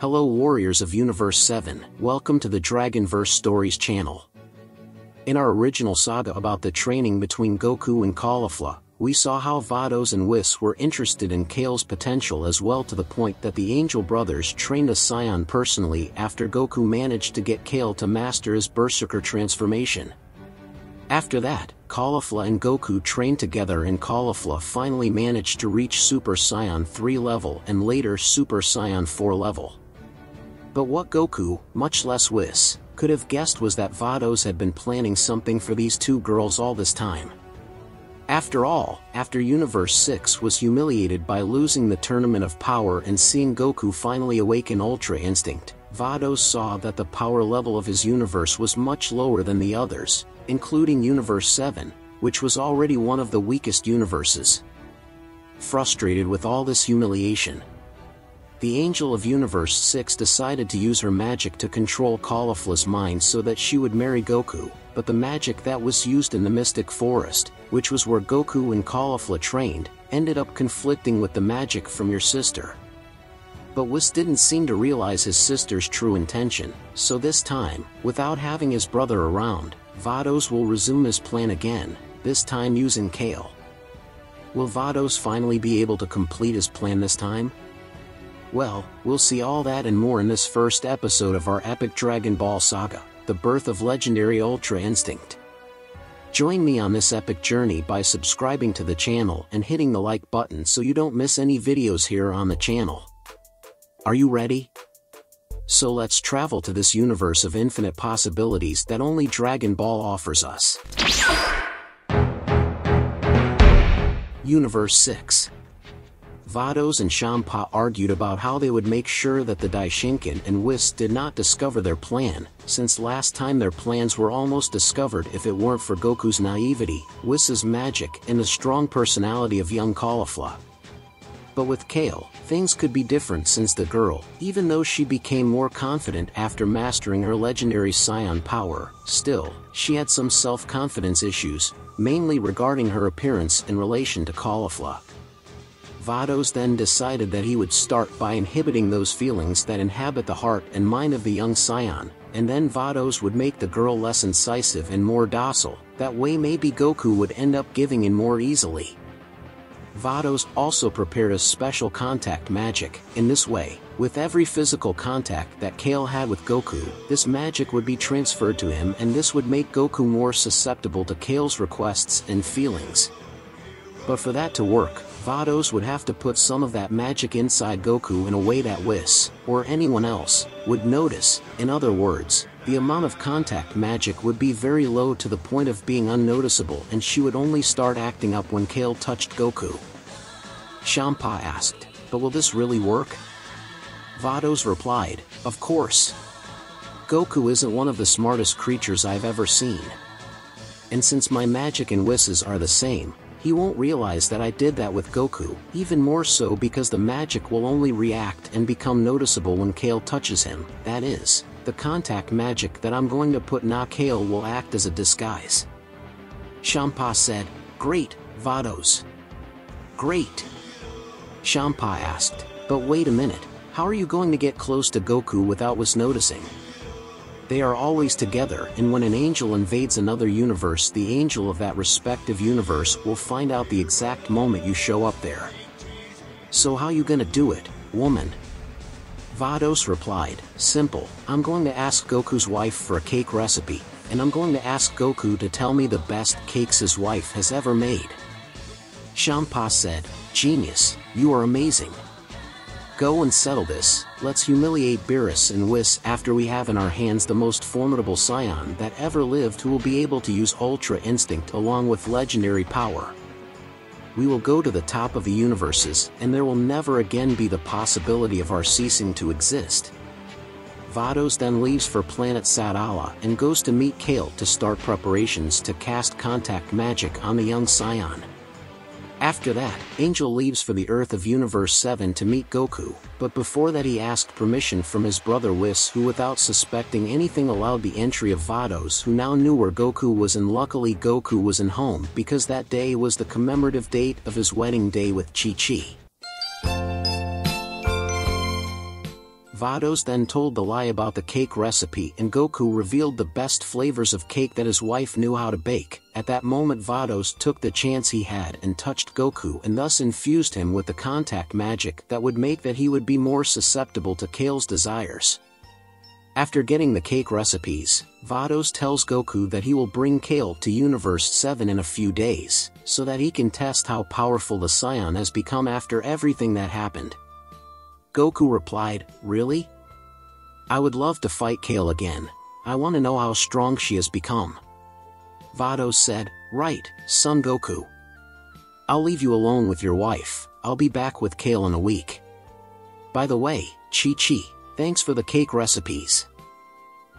Hello warriors of Universe 7, welcome to the Dragonverse Stories channel. In our original saga about the training between Goku and Caulifla, we saw how Vados and Whis were interested in Kale's potential as well, to the point that the Angel brothers trained a Scion personally after Goku managed to get Kale to master his Berserker transformation. After that, Caulifla and Goku trained together, and Caulifla finally managed to reach Super Saiyan 3 level and later Super Saiyan 4 level. But what Goku, much less Whis, could have guessed was that Vados had been planning something for these two girls all this time. After all, after Universe 6 was humiliated by losing the Tournament of Power and seeing Goku finally awaken Ultra Instinct, Vados saw that the power level of his universe was much lower than the others, including Universe 7, which was already one of the weakest universes. Frustrated with all this humiliation, the Angel of Universe 6 decided to use her magic to control Caulifla's mind so that she would marry Goku, but the magic that was used in the Mystic Forest, which was where Goku and Caulifla trained, ended up conflicting with the magic from your sister. But Whis didn't seem to realize his sister's true intention, so this time, without having his brother around, Vados will resume his plan again, this time using Kale. Will Vados finally be able to complete his plan this time? Well, we'll see all that and more in this first episode of our epic Dragon Ball saga, the birth of legendary Ultra Instinct. Join me on this epic journey by subscribing to the channel and hitting the like button so you don't miss any videos here on the channel. Are you ready? So let's travel to this universe of infinite possibilities that only Dragon Ball offers us. Universe 6. Vados and Champa argued about how they would make sure that the Daishinkan and Whis did not discover their plan, since last time their plans were almost discovered if it weren't for Goku's naivety, Whis' magic, and the strong personality of young Caulifla. But with Kale, things could be different, since the girl, even though she became more confident after mastering her legendary Saiyan power, still, she had some self-confidence issues, mainly regarding her appearance in relation to Caulifla. Vados then decided that he would start by inhibiting those feelings that inhabit the heart and mind of the young Saiyan, and then Vados would make the girl less incisive and more docile, that way maybe Goku would end up giving in more easily. Vados also prepared a special contact magic. In this way, with every physical contact that Kale had with Goku, this magic would be transferred to him, and this would make Goku more susceptible to Kale's requests and feelings. But for that to work, Vados would have to put some of that magic inside Goku in a way that Whis, or anyone else, would notice. In other words, the amount of contact magic would be very low, to the point of being unnoticeable, and she would only start acting up when Kale touched Goku. Champa asked, "But will this really work?" Vados replied, "Of course. Goku isn't one of the smartest creatures I've ever seen. And since my magic and Whis' are the same, he won't realize that I did that with Goku, even more so because the magic will only react and become noticeable when Kale touches him. That is, the contact magic that I'm going to put na Kale will act as a disguise." Champa said, "Great, Vados." "Great." Champa asked, "But wait a minute, how are you going to get close to Goku without Whis noticing?" They are always together, and when an angel invades another universe, the angel of that respective universe will find out the exact moment you show up there. "So how you gonna do it, woman?" Vados replied, "Simple, I'm going to ask Goku's wife for a cake recipe, and I'm going to ask Goku to tell me the best cakes his wife has ever made." Champa said, "Genius, you are amazing. Go and settle this. Let's humiliate Beerus and Whis after we have in our hands the most formidable Saiyan that ever lived, who will be able to use Ultra Instinct along with legendary power. We will go to the top of the universes, and there will never again be the possibility of our ceasing to exist." Vados then leaves for planet Sadala and goes to meet Kale to start preparations to cast contact magic on the young Saiyan. After that, Angel leaves for the Earth of Universe 7 to meet Goku, but before that he asked permission from his brother Whis, who without suspecting anything allowed the entry of Vados, who now knew where Goku was, and luckily Goku was in home because that day was the commemorative date of his wedding day with Chi-Chi. Vados then told the lie about the cake recipe, and Goku revealed the best flavors of cake that his wife knew how to bake. At that moment Vados took the chance he had and touched Goku, and thus infused him with the contact magic that would make that he would be more susceptible to Kale's desires. After getting the cake recipes, Vados tells Goku that he will bring Kale to Universe 7 in a few days, so that he can test how powerful the Saiyan has become after everything that happened. Goku replied, "Really? I would love to fight Kale again. I want to know how strong she has become." Vados said, "Right, son Goku. I'll leave you alone with your wife. I'll be back with Kale in a week. By the way, Chi-Chi, thanks for the cake recipes."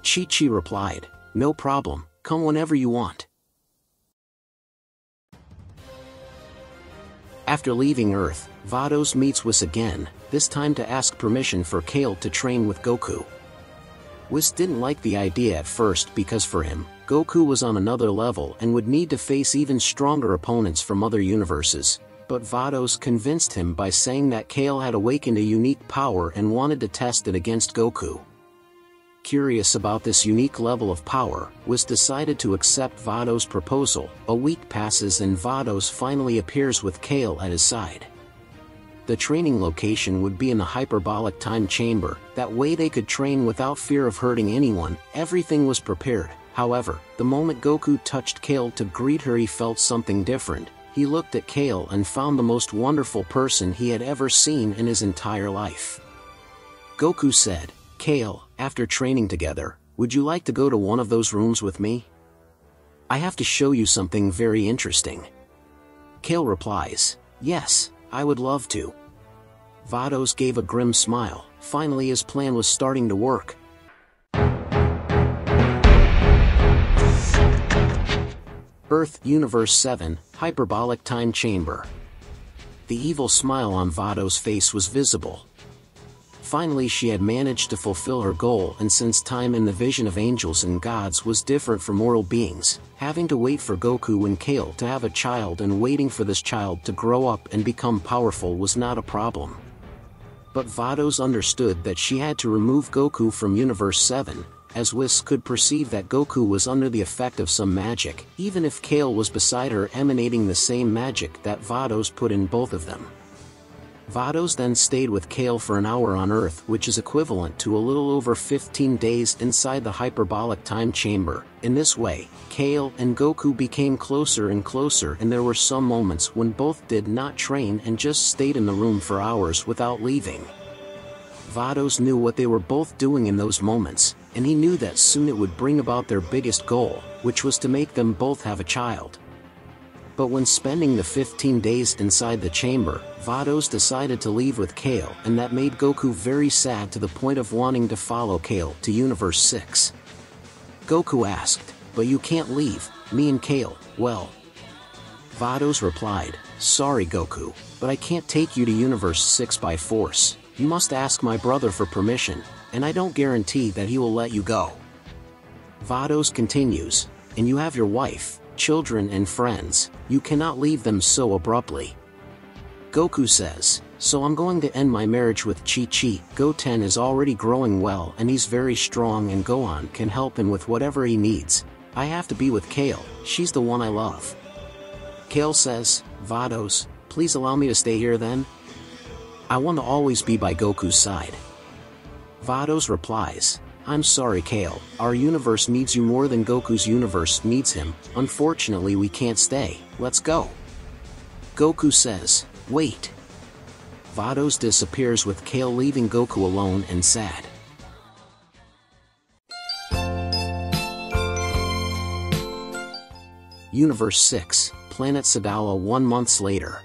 Chi-Chi replied, "No problem, come whenever you want." After leaving Earth, Vados meets Whis again, this time to ask permission for Kale to train with Goku. Whis didn't like the idea at first because for him, Goku was on another level and would need to face even stronger opponents from other universes, but Vados convinced him by saying that Kale had awakened a unique power and wanted to test it against Goku. Curious about this unique level of power, Whis decided to accept Vados' proposal. A week passes and Vados finally appears with Kale at his side. The training location would be in the hyperbolic time chamber, that way they could train without fear of hurting anyone. Everything was prepared. However, the moment Goku touched Kale to greet her, he felt something different. He looked at Kale and found the most wonderful person he had ever seen in his entire life. Goku said, "Kale, after training together, would you like to go to one of those rooms with me? I have to show you something very interesting." Kale replies, "Yes, I would love to." Vados gave a grim smile. Finally his plan was starting to work. Earth, Universe 7, Hyperbolic Time Chamber. The evil smile on Vados' face was visible. Finally she had managed to fulfill her goal, and since time in the vision of angels and gods was different from mortal beings, having to wait for Goku and Kale to have a child and waiting for this child to grow up and become powerful was not a problem. But Vados understood that she had to remove Goku from Universe 7, as Whis could perceive that Goku was under the effect of some magic, even if Kale was beside her emanating the same magic that Vados put in both of them. Vados then stayed with Kale for an hour on Earth, which is equivalent to a little over 15 days inside the hyperbolic time chamber. In this way, Kale and Goku became closer and closer, and there were some moments when both did not train and just stayed in the room for hours without leaving. Vados knew what they were both doing in those moments, and he knew that soon it would bring about their biggest goal, which was to make them both have a child. But when spending the 15 days inside the chamber, Vados decided to leave with Kale, and that made Goku very sad to the point of wanting to follow Kale to Universe 6. Goku asked, "But you can't leave, me and Kale, well?" Vados replied, "Sorry Goku, but I can't take you to Universe 6 by force. You must ask my brother for permission, and I don't guarantee that he will let you go." Vados continues, "And you have your wife, children and friends, you cannot leave them so abruptly." Goku says, "So I'm going to end my marriage with Chi-Chi. Goten is already growing well and he's very strong, and Gohan can help him with whatever he needs. I have to be with Kale, she's the one I love." Kale says, "Vados, please allow me to stay here then? I want to always be by Goku's side." Vados replies, "I'm sorry Kale, our universe needs you more than Goku's universe needs him. Unfortunately we can't stay, let's go." Goku says, "Wait." Vados disappears with Kale, leaving Goku alone and sad. Universe 6, Planet Sadala. 1 month later.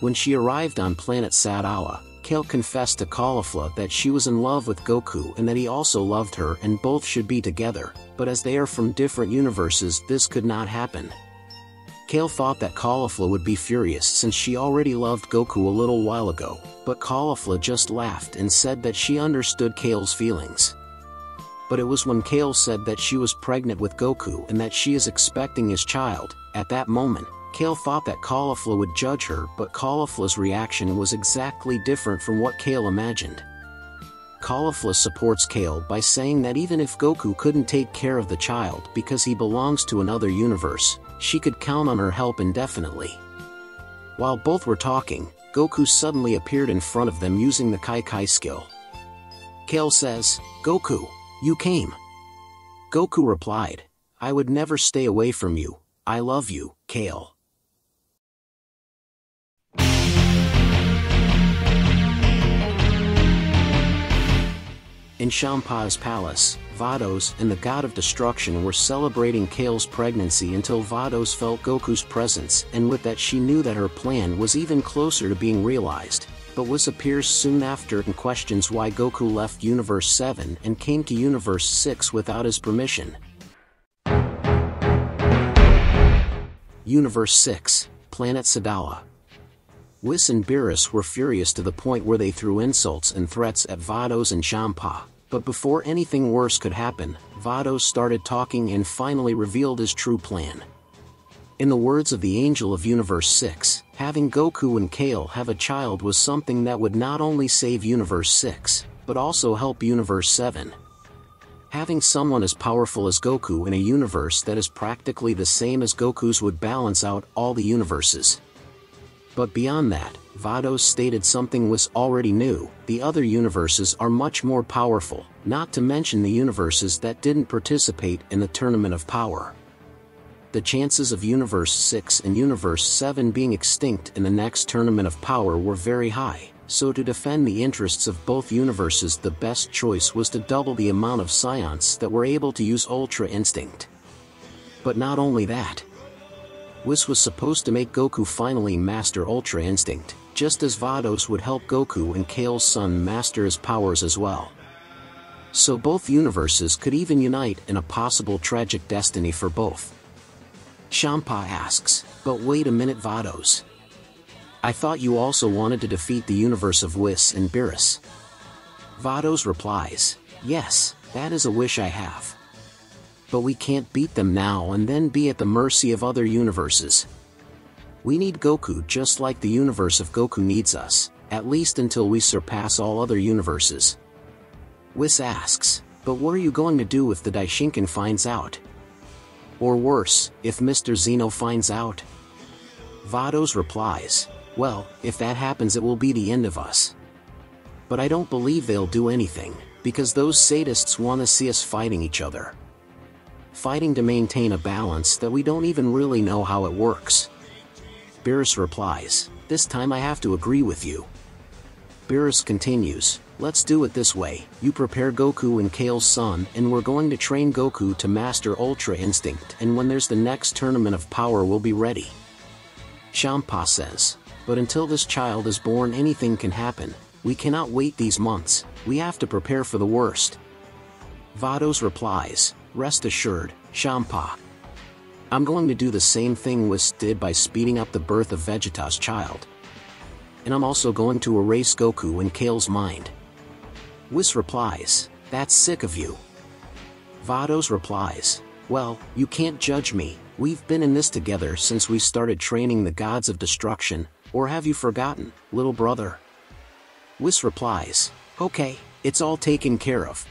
When she arrived on planet Sadala, Kale confessed to Caulifla that she was in love with Goku and that he also loved her and both should be together, but as they are from different universes this could not happen. Kale thought that Caulifla would be furious since she already loved Goku a little while ago, but Caulifla just laughed and said that she understood Kale's feelings. But it was when Kale said that she was pregnant with Goku and that she is expecting his child, at that moment, Kale thought that Caulifla would judge her, but Caulifla's reaction was exactly different from what Kale imagined. Caulifla supports Kale by saying that even if Goku couldn't take care of the child because he belongs to another universe, she could count on her help indefinitely. While both were talking, Goku suddenly appeared in front of them using the Kai skill. Kale says, "Goku, you came." Goku replied, "I would never stay away from you, I love you, Kale." In Champa's palace, Vados and the God of Destruction were celebrating Kale's pregnancy until Vados felt Goku's presence, and with that she knew that her plan was even closer to being realized. But Whis appears soon after and questions why Goku left Universe 7 and came to Universe 6 without his permission. Universe 6, Planet Sadala. Whis and Beerus were furious to the point where they threw insults and threats at Vados and Champa, but before anything worse could happen, Vados started talking and finally revealed his true plan. In the words of the Angel of Universe 6, having Goku and Kale have a child was something that would not only save Universe 6, but also help Universe 7. Having someone as powerful as Goku in a universe that is practically the same as Goku's would balance out all the universes. But beyond that, Vados stated something Whis already knew: the other universes are much more powerful, not to mention the universes that didn't participate in the Tournament of Power. The chances of Universe 6 and Universe 7 being extinct in the next Tournament of Power were very high, so to defend the interests of both universes the best choice was to double the amount of Scions that were able to use Ultra Instinct. But not only that, Whis was supposed to make Goku finally master Ultra Instinct, just as Vados would help Goku and Kale's son master his powers as well. So both universes could even unite in a possible tragic destiny for both. Champa asks, "But wait a minute, Vados. I thought you also wanted to defeat the universe of Whis and Beerus." Vados replies, "Yes, that is a wish I have. But we can't beat them now and then be at the mercy of other universes. We need Goku just like the universe of Goku needs us, at least until we surpass all other universes." Whis asks, "But what are you going to do if the Daishinkan finds out? Or worse, if Mr. Zeno finds out?" Vados replies, "Well, if that happens it will be the end of us. But I don't believe they'll do anything, because those sadists want to see us fighting each other. Fighting to maintain a balance that we don't even really know how it works." Beerus replies, "This time I have to agree with you." Beerus continues, "Let's do it this way: you prepare Goku and Kale's son and we're going to train Goku to master Ultra Instinct, and when there's the next Tournament of Power we'll be ready." Champa says, "But until this child is born anything can happen. We cannot wait these months, we have to prepare for the worst." Vados replies, "Rest assured, Champa. I'm going to do the same thing Whis did by speeding up the birth of Vegeta's child. And I'm also going to erase Goku and Kale's mind." Whis replies, "That's sick of you." Vados replies, "Well, you can't judge me, we've been in this together since we started training the gods of destruction, or have you forgotten, little brother?" Whis replies, "Okay, it's all taken care of.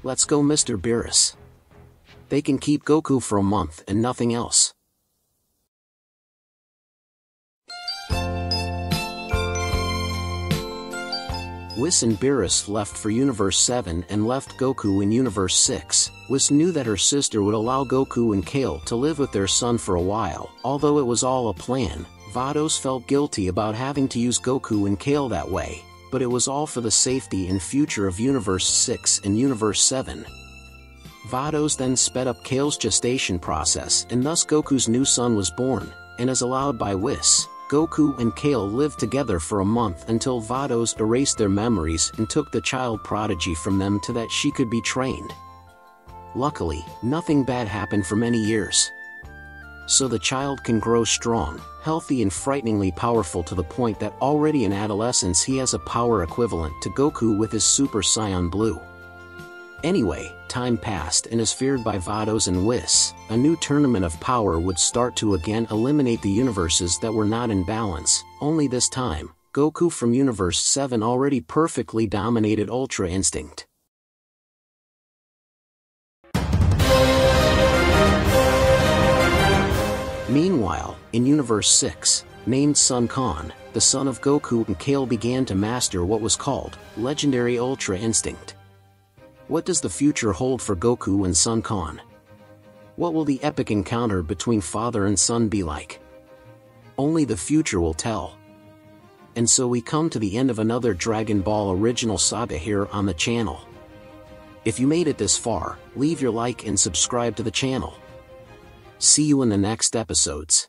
Let's go, Mr. Beerus. They can keep Goku for a month and nothing else." Whis and Beerus left for Universe 7 and left Goku in Universe 6. Whis knew that her sister would allow Goku and Kale to live with their son for a while. Although it was all a plan, Vados felt guilty about having to use Goku and Kale that way, but it was all for the safety and future of Universe 6 and Universe 7. Vados then sped up Kale's gestation process and thus Goku's new son was born, and as allowed by Whis, Goku and Kale lived together for a month until Vados erased their memories and took the child prodigy from them so that she could be trained. Luckily, nothing bad happened for many years. So the child can grow strong, healthy and frighteningly powerful to the point that already in adolescence he has a power equivalent to Goku with his Super Saiyan Blue. Anyway, time passed and as feared by Vados and Whis, a new Tournament of Power would start to again eliminate the universes that were not in balance, only this time, Goku from Universe 7 already perfectly dominated Ultra Instinct. Meanwhile, in Universe 6, named Son Goku, the son of Goku and Kale began to master what was called Legendary Ultra Instinct. What does the future hold for Goku and Son Goku? What will the epic encounter between father and son be like? Only the future will tell. And so we come to the end of another Dragon Ball original saga here on the channel. If you made it this far, leave your like and subscribe to the channel. See you in the next episodes.